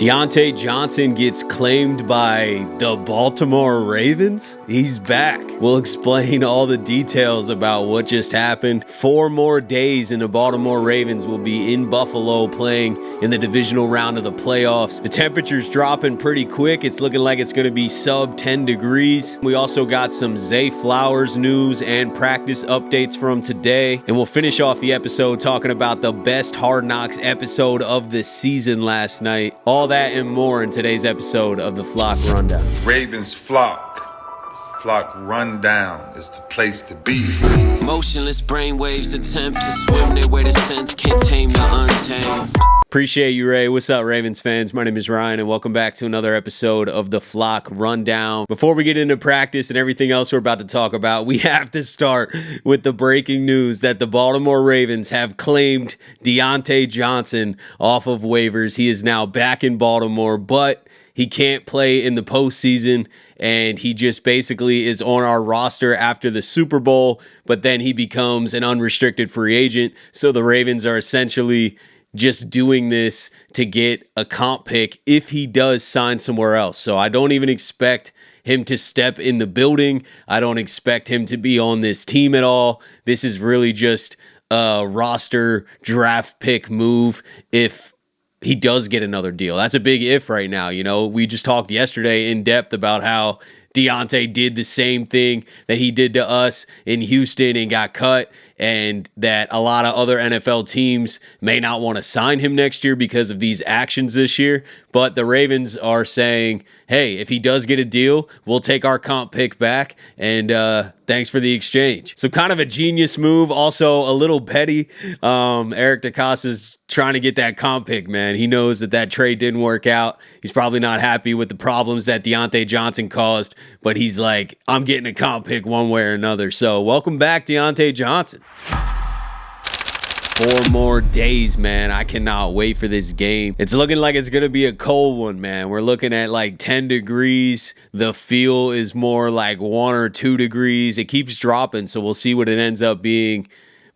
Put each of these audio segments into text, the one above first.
Diontae Johnson gets claimed by the Baltimore Ravens. He's back. We'll explain all the details about what just happened. 4 more days and the Baltimore Ravens will be in Buffalo playing in the divisional round of the playoffs. The temperature's dropping pretty quick. It's looking like it's going to be sub 10 degrees. We also got some Zay Flowers news and practice updates from today. And we'll finish off the episode talking about the best Hard Knocks episode of the season last night. All that and more in today's episode of the Flock Rundown. Ravens Flock. The Flock Rundown is the place to be. Motionless brainwaves attempt to swim their way to sense, can't tame the untamed. Appreciate you, Ray. What's up, Ravens fans? My name is Ryan, and welcome back to another episode of the Flock Rundown. Before we get into practice and everything else we're about to talk about, we have to start with the breaking news that the Baltimore Ravens have claimed Diontae Johnson off of waivers. He is now back in Baltimore, but he can't play in the postseason, and he just basically is on our roster after the Super Bowl, but then he becomes an unrestricted free agent. So the Ravens are essentially just doing this to get a comp pick if he does sign somewhere else. So I don't even expect him to step in the building. I don't expect him to be on this team at all. This is really just a roster draft pick move if he does get another deal. That's a big if right now. You know, we just talked yesterday in depth about how Diontae did the same thing that he did to us in Houston and got cut, and that a lot of other NFL teams may not want to sign him next year because of these actions this year. But the Ravens are saying, hey, if he does get a deal, we'll take our comp pick back, and thanks for the exchange. So kind of a genius move, also a little petty. Eric DeCosta's trying to get that comp pick, man. He knows that trade didn't work out. He's probably not happy with the problems that Diontae Johnson caused, but he's like, I'm getting a comp pick one way or another. So welcome back, Diontae Johnson. 4 more days, man. I cannot wait for this game. It's looking like it's going to be a cold one, man. We're looking at like 10 degrees. The feel is more like 1 or 2 degrees. It keeps dropping, so we'll see what it ends up being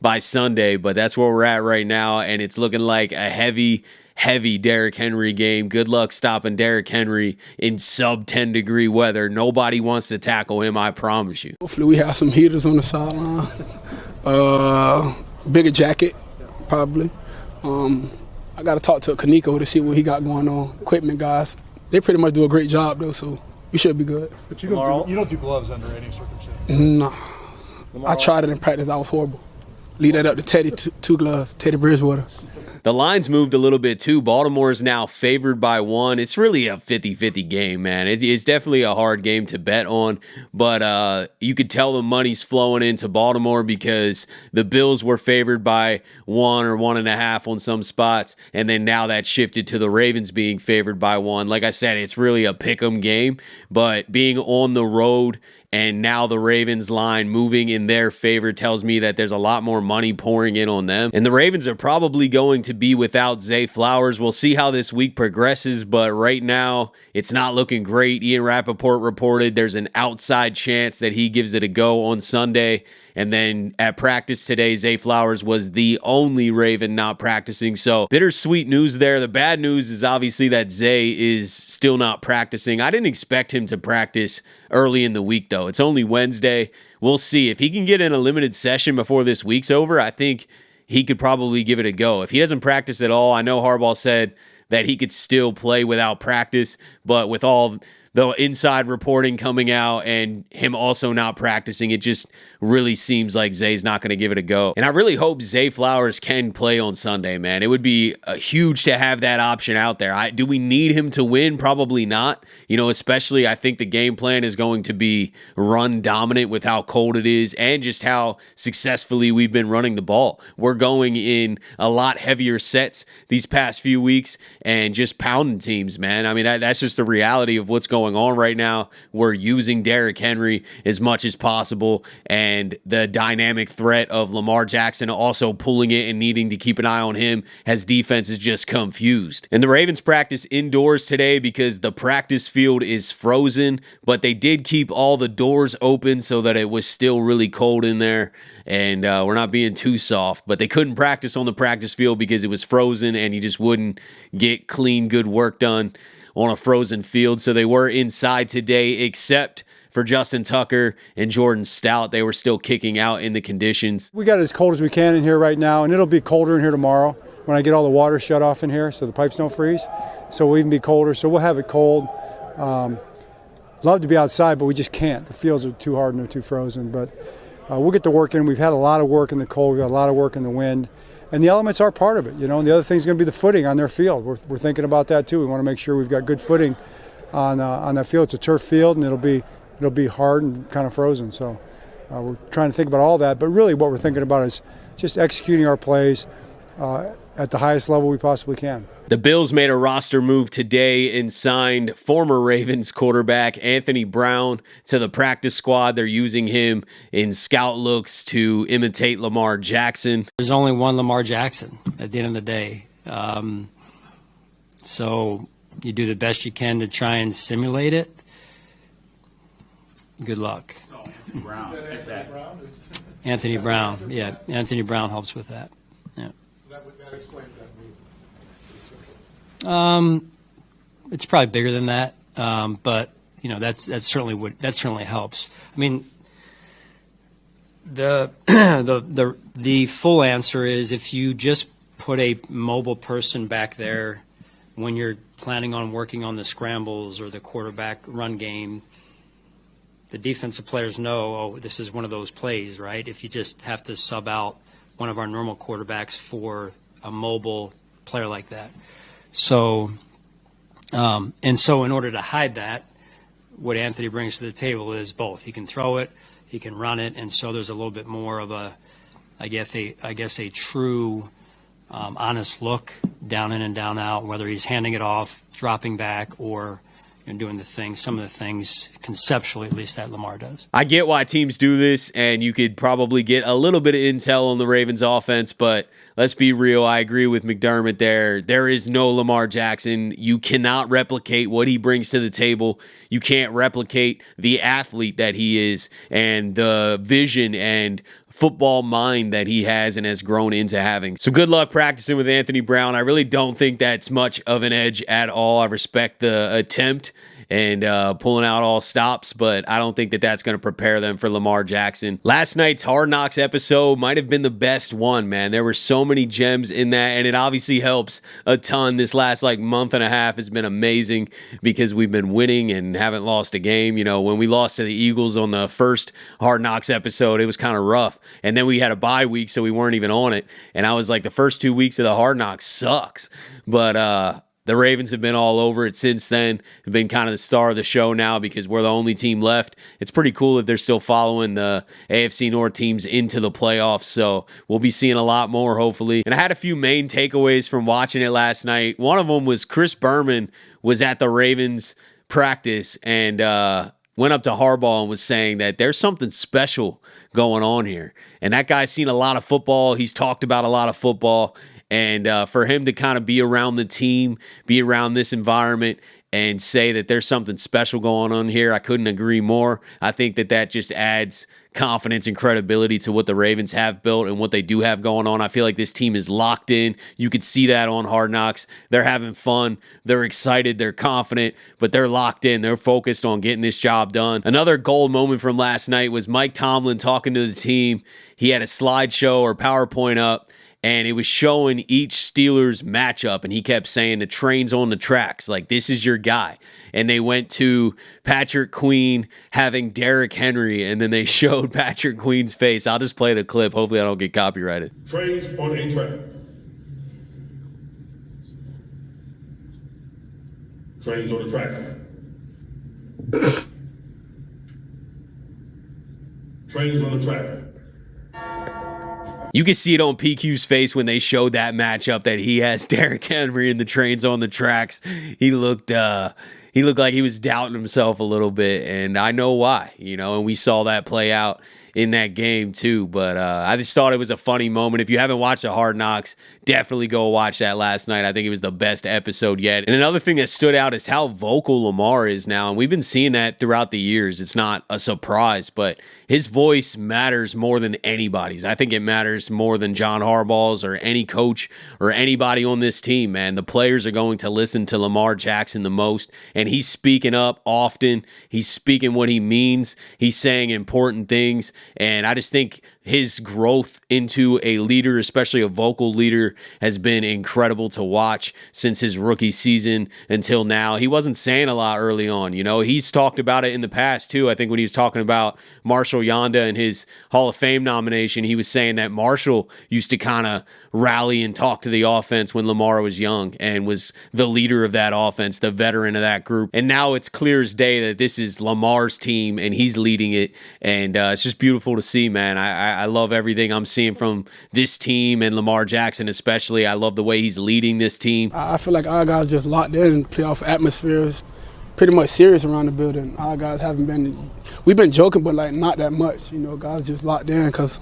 by Sunday, but that's where we're at right now, and it's looking like a heavy Derrick Henry game. Good luck stopping Derrick Henry in sub 10 degree weather. Nobody wants to tackle him, I promise you. Hopefully we have some heaters on the sideline. Bigger jacket, probably. I got to talk to Kaneko to see what he got going on. Equipment guys, they pretty much do a great job though, so we should be good. But you don't do gloves under any circumstances. No. I tried it in practice. I was horrible. Leave that up to Teddy, two gloves, Teddy Bridgewater. The line's moved a little bit too. Baltimore is now favored by 1. It's really a 50-50 game, man. It's definitely a hard game to bet on, but you could tell the money's flowing into Baltimore because the Bills were favored by 1 or 1.5 on some spots, and then now that shifted to the Ravens being favored by 1. Like I said, it's really a pick-'em game, but being on the road and now the Ravens line moving in their favor tells me that there's a lot more money pouring in on them. And the Ravens are probably going to be without Zay Flowers. We'll see how this week progresses, but right now it's not looking great. Ian Rappaport reported there's an outside chance that he gives it a go on Sunday. And then at practice today, Zay Flowers was the only Raven not practicing. So bittersweet news there. The bad news is obviously that Zay is still not practicing. I didn't expect him to practice early in the week, though. It's only Wednesday. We'll see. If he can get in a limited session before this week's over, I think he could probably give it a go. If he doesn't practice at all, I know Harbaugh said that he could still play without practice, but with all the inside reporting coming out and him also not practicing, it just really seems like Zay's not going to give it a go. And I really hope Zay Flowers can play on Sunday, man. It would be huge to have that option out there. Do we need him to win? Probably not. You know, especially I think the game plan is going to be run dominant with how cold it is and just how successfully we've been running the ball. We're going in a lot heavier sets these past few weeks and just pounding teams, man. I mean, that's just the reality of what's going going on right now. We're using Derrick Henry as much as possible, and the dynamic threat of Lamar Jackson also pulling it and needing to keep an eye on him has defenses just confused. And the Ravens practice indoors today because the practice field is frozen, but they did keep all the doors open so that it was still really cold in there, and we're not being too soft, but they couldn't practice on the practice field because it was frozen and you just wouldn't get clean, good work done on a frozen field. So they were inside today, except for Justin Tucker and Jordan Stout. They were still kicking out in the conditions. We got it as cold as we can in here right now, and it'll be colder in here tomorrow when I get all the water shut off in here so the pipes don't freeze. So we'll even be colder, so we'll have it cold. Love to be outside, but we just can't. The fields are too hard and they're too frozen. But we'll get to work in. We've had a lot of work in the cold. We've got a lot of work in the wind. And the elements are part of it, you know. And the other thing is going to be the footing on their field. We're thinking about that too. We want to make sure we've got good footing on that field. It's a turf field, and it'll be hard and kind of frozen. So we're trying to think about all that. But really, what we're thinking about is just executing our plays at the highest level we possibly can. The Bills made a roster move today and signed former Ravens quarterback Anthony Brown to the practice squad. They're using him in scout looks to imitate Lamar Jackson. There's only one Lamar Jackson at the end of the day. So you do the best you can to try and simulate it. Good luck. Anthony Brown. Yeah, Anthony Brown helps with that. Yeah. That explains that move. It's probably bigger than that, but you know that certainly helps. I mean, the full answer is if you just put a mobile person back there when you're planning on working on the scrambles or the quarterback run game, the defensive players know, oh, this is one of those plays, right? If you just have to sub out one of our normal quarterbacks for a mobile player like that. So, in order to hide that, what Anthony brings to the table is both. He can throw it, he can run it, and so there's a little bit more of I guess a true, honest look down in and down out, whether he's handing it off, dropping back, or doing some of the things conceptually, at least, that Lamar does. I get why teams do this, and you could probably get a little bit of intel on the Ravens offense, but let's be real. I agree with McDermott there. There is no Lamar Jackson. You cannot replicate what he brings to the table. You can't replicate the athlete that he is and the vision and football mind that he has and has grown into having. So good luck practicing with Anthony Brown. I really don't think that's much of an edge at all. I respect the attempt and pulling out all stops, but I don't think that that's going to prepare them for Lamar Jackson. Last night's Hard Knocks episode might have been the best one, man. There were so many gems in that, and it obviously helps a ton. This last month and a half has been amazing because we've been winning and haven't lost a game. When we lost to the Eagles on the first Hard Knocks episode, it was kind of rough, and then we had a bye week, so we weren't even on it, and I was like, the first 2 weeks of the Hard Knocks sucks, but the Ravens have been all over it since then. Have been kind of the star of the show now because we're the only team left. It's pretty cool that they're still following the AFC North teams into the playoffs, so we'll be seeing a lot more, hopefully. And I had a few main takeaways from watching it last night. One of them was Chris Berman was at the Ravens practice and went up to Harbaugh and was saying that there's something special going on here. And that guy's seen a lot of football. He's talked about a lot of football. And for him to kind of be around the team, be around this environment, and say that there's something special going on here, I couldn't agree more. I think that just adds confidence and credibility to what the Ravens have built and what they do have going on. I feel like this team is locked in. You could see that on Hard Knocks. They're having fun. They're excited. They're confident, but they're locked in. They're focused on getting this job done. Another gold moment from last night was Mike Tomlin talking to the team. He had a slideshow or PowerPoint up, and it was showing each Steelers matchup, and he kept saying the train's on the tracks, like this is your guy. And they went to Patrick Queen having Derrick Henry, and then they showed Patrick Queen's face. I'll just play the clip. Hopefully I don't get copyrighted. Trains on a track. Trains on the track. Trains on the track. You can see it on PQ's face when they showed that matchup that he has Derrick Henry and the trains on the tracks. He looked he looked like he was doubting himself a little bit, and I know why, and we saw that play out in that game too. But I just thought it was a funny moment. If you haven't watched the Hard Knocks, definitely go watch that last night. I think it was the best episode yet. And another thing that stood out is how vocal Lamar is now, and we've been seeing that throughout the years. It's not a surprise, but his voice matters more than anybody's. I think it matters more than John Harbaugh's or any coach or anybody on this team, man. The players are going to listen to Lamar Jackson the most, and he's speaking up often. He's speaking what he means. He's saying important things, and I just think his growth into a leader, especially a vocal leader, has been incredible to watch since his rookie season until now. He wasn't saying a lot early on. He's talked about it in the past too. I think when he was talking about Marshall Yanda and his Hall of Fame nomination, he was saying that Marshall used to kind of rally and talk to the offense when Lamar was young and was the leader of that offense, the veteran of that group. And now it's clear as day that this is Lamar's team and he's leading it. And it's just beautiful to see, man. I love everything I'm seeing from this team and Lamar Jackson especially. I love the way he's leading this team. I feel like our guys just locked in playoff atmospheres, pretty much serious around the building. Our guys we've been joking, but like not that much. Guys just locked in because,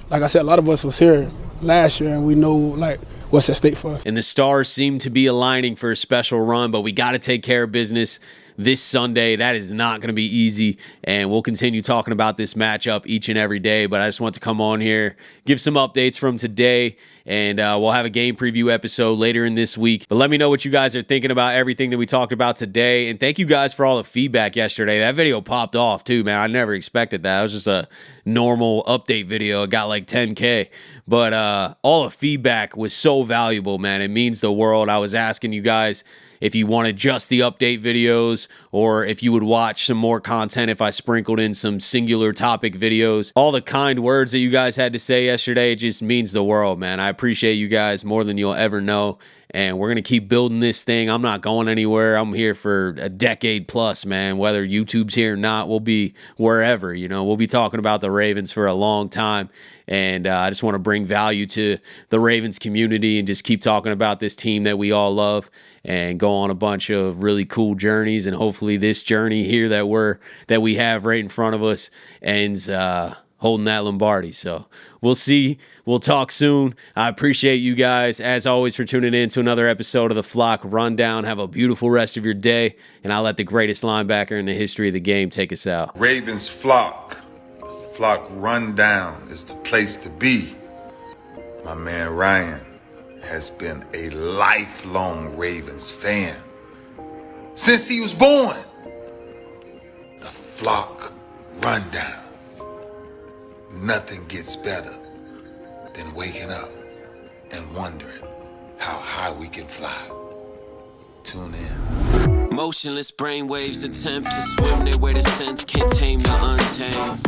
like I said, a lot of us was here last year and we know like what's at stake for us. And the stars seem to be aligning for a special run, but we got to take care of business this Sunday. That is not going to be easy, and we'll continue talking about this matchup each and every day, but I just want to come on here, give some updates from today, and we'll have a game preview episode later in this week. But let me know what you guys are thinking about everything that we talked about today, and thank you guys for all the feedback yesterday. That video popped off too, man. I never expected that. It was just a normal update video. It got like 10K, but all the feedback was so valuable, man. It means the world. I was asking you guys if you wanted just the update videos or if you would watch some more content if I sprinkled in some singular topic videos. All the kind words that you guys had to say yesterday, it just means the world, man. I appreciate you guys more than you'll ever know. And we're going to keep building this thing. I'm not going anywhere. I'm here for a decade plus, man. Whether YouTube's here or not, we'll be wherever. We'll be talking about the Ravens for a long time. And I just want to bring value to the Ravens community and just keep talking about this team that we all love and go on a bunch of really cool journeys. And hopefully this journey here that we have right in front of us ends holding that Lombardi. So we'll see. We'll talk soon. I appreciate you guys, as always, for tuning in to another episode of the Flock Rundown. Have a beautiful rest of your day, and I'll let the greatest linebacker in the history of the game take us out. Ravens Flock. The Flock Rundown is the place to be. My man Ryan has been a lifelong Ravens fan since he was born. The Flock Rundown. Nothing gets better than waking up and wondering how high we can fly. Tune in. Motionless brainwaves attempt to swim their way to sense, can't tame the untamed.